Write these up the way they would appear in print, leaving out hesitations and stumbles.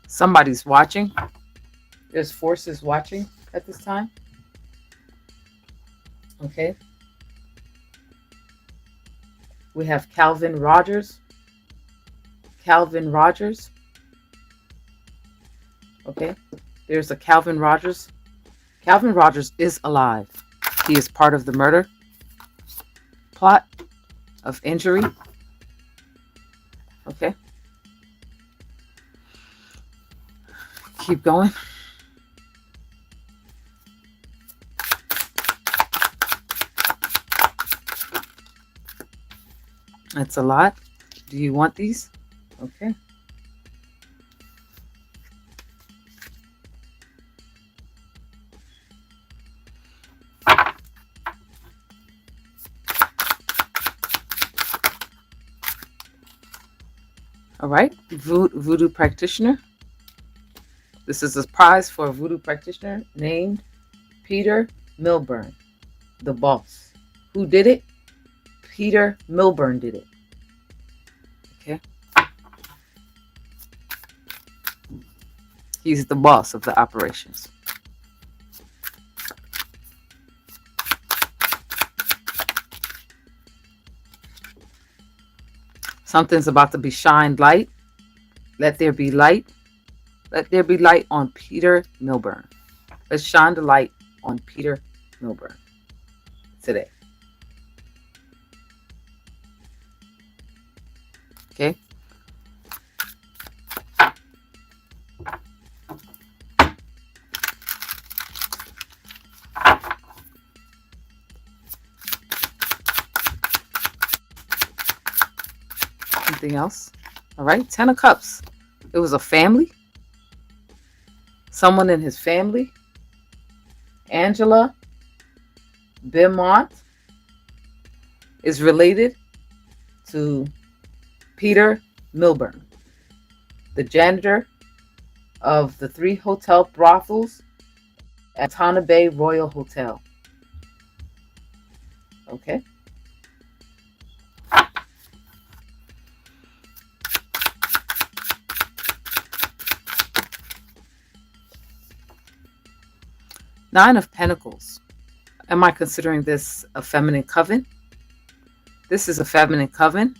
Somebody's watching. There's forces watching at this time. Okay. We have Calvin Rogers. Calvin Rogers. Okay. There's a Calvin Rogers. Calvin Rogers is alive. He is part of the murder plot of injury. Okay. Keep going. That's a lot. Do you want these? Okay. All right. Voodoo practitioner. This is a prize for a voodoo practitioner named Peter Milburn, the boss. Who did it? Peter Milburn did it. Okay. He's the boss of the operations. Something's about to be shined light. Let there be light. Let there be light on Peter Milburn. Let's shine the light on Peter Milburn today. Okay. Something else. All right. 10 of Cups. It was a family. Someone in his family. Angela Beaumont is related to Peter Milburn, the janitor of the 3 hotel brothels at Tana Bay Royal Hotel. Okay. Nine of Pentacles. Am I considering this a feminine coven? This is a feminine coven.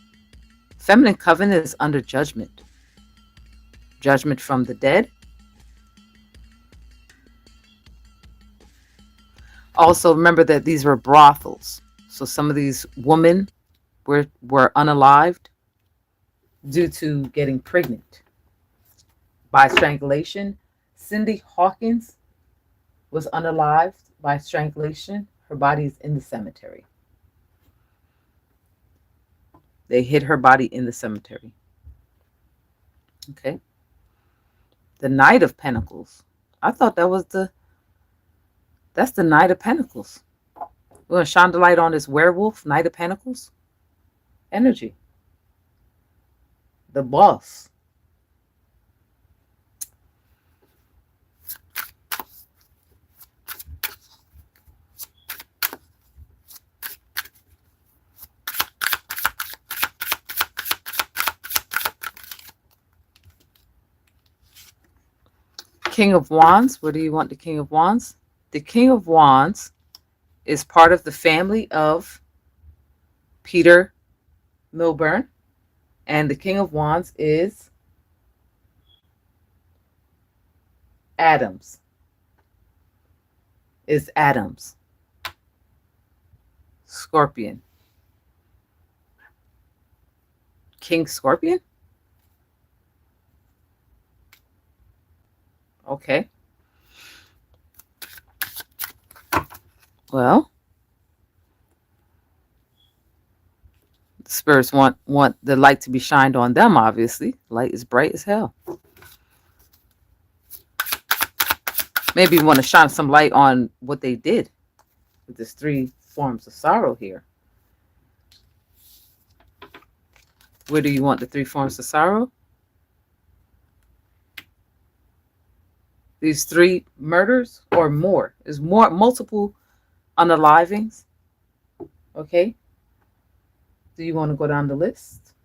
Feminine coven is under judgment. Judgment from the dead. Also, remember that these were brothels. So some of these women were unalived due to getting pregnant by strangulation. Cindy Hawkins was unalived by strangulation. Her body is in the cemetery. They hid her body in the cemetery. Okay. The Knight of Pentacles. I thought that's the Knight of Pentacles. We're going to shine the light on this werewolf, Knight of Pentacles. Energy. The boss. King of Wands. What do you want the King of Wands? The King of Wands is part of the family of Peter Milburn. And the King of Wands is Adams. Is Adams. Scorpion. King Scorpion? Okay. Well, the spirits want the light to be shined on them, obviously. Light is bright as hell. Maybe you want to shine some light on what they did with this 3 forms of sorrow here. Where do you want the 3 forms of sorrow? These 3 murders or more. There's multiple unalivings. Okay. Do you want to go down the list?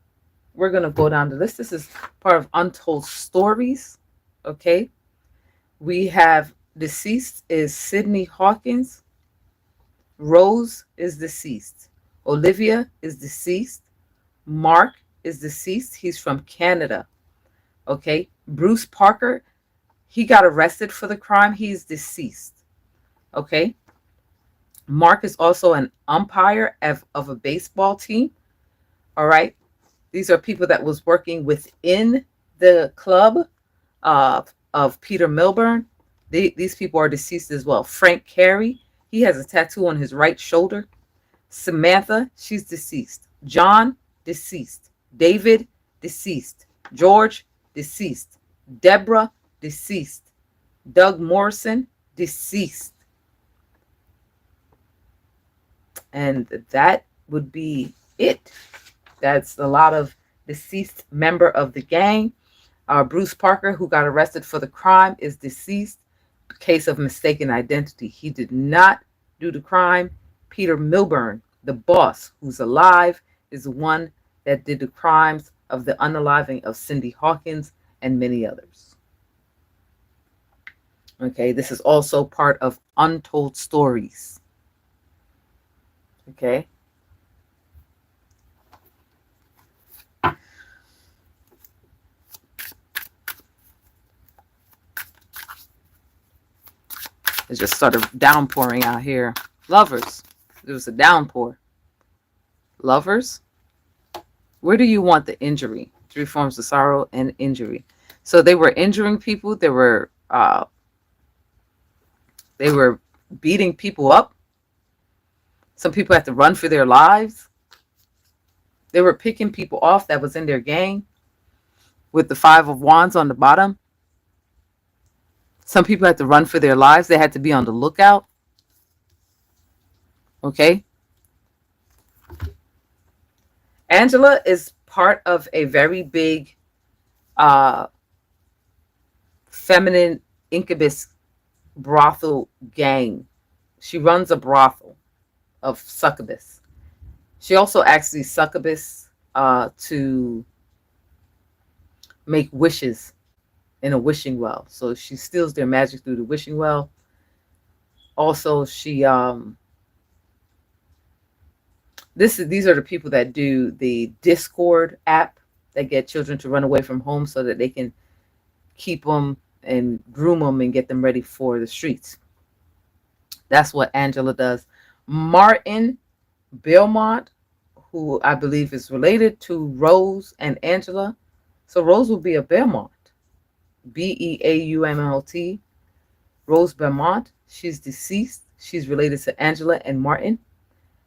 We're going to go down the list. This is part of Untold Stories. Okay. We have deceased is Sydney Hawkins. Rose is deceased. Olivia is deceased. Mark is deceased. He's from Canada. Okay. Bruce Parker, he got arrested for the crime. He's deceased. Okay. Mark is also an umpire of a baseball team. All right. These are people that was working within the club of Peter Milburn. These people are deceased as well. Frank Carey, he has a tattoo on his right shoulder. Samantha, she's deceased. John, deceased. David, deceased. George, deceased. Deborah, deceased. Doug Morrison, deceased. And that would be it. That's a lot of deceased member of the gang. Bruce Parker, who got arrested for the crime, is deceased. Case of mistaken identity. He did not do the crime. Peter Milburn, the boss, who's alive, is the one that did the crimes of the unaliving of Cindy Hawkins and many others. Okay, this is also part of Untold Stories. Okay. It just started downpouring out here. Lovers. There was a downpour. Lovers. Where do you want the injury? 3 forms of sorrow and injury. So they were injuring people. They were beating people up. Some people had to run for their lives. They were picking people off that was in their gang with the 5 of wands on the bottom. Some people had to run for their lives. They had to be on the lookout. Okay. Angela is part of a very big feminine incubus brothel gang. She runs a brothel of succubus. She also asks these succubus to make wishes in a wishing well. So she steals their magic through the wishing well. Also, she these are the people that do the Discord app that get children to run away from home so that they can keep them and groom them and get them ready for the streets. That's what Angela does. Martin Belmont, who I believe is related to Rose and Angela. So Rose will be a Belmont. Beaumont. Rose Belmont. She's deceased. She's related to Angela and Martin.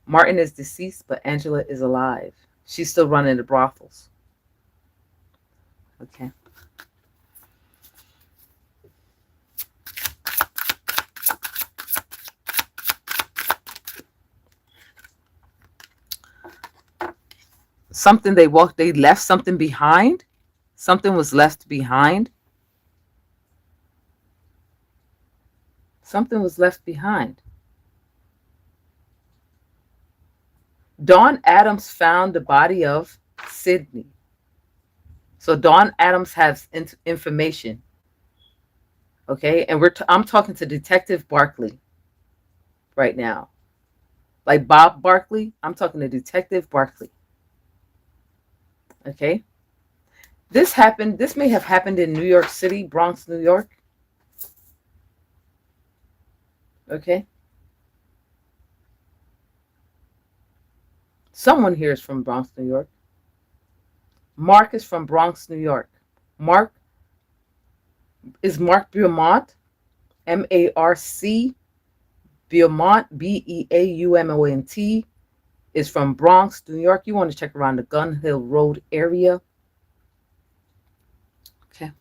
Martin is deceased, but Angela is alive. She's still running the brothels. Okay. Something they left something behind. Something was left behind. Something was left behind. Dawn Adams found the body of Sydney. So Dawn Adams has information. Okay, and I'm talking to Detective Barkley right now. Like Bob Barkley, I'm talking to Detective Barkley. Okay. This may have happened in New York City, Bronx, New York. Okay. Someone here is from Bronx, New York. Mark is from Bronx, New York. Mark Beaumont, M-A-R-C, Beaumont, B-E-A-U-M-O-N-T, is from Bronx, New York. You want to check around the Gun Hill Road area. Okay.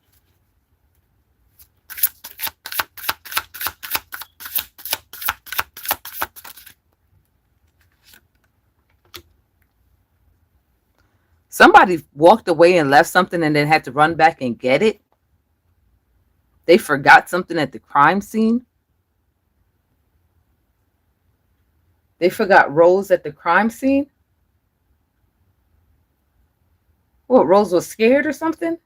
Somebody walked away and left something and then had to run back and get it. They forgot something at the crime scene. They forgot Rose at the crime scene. What, Rose was scared or something?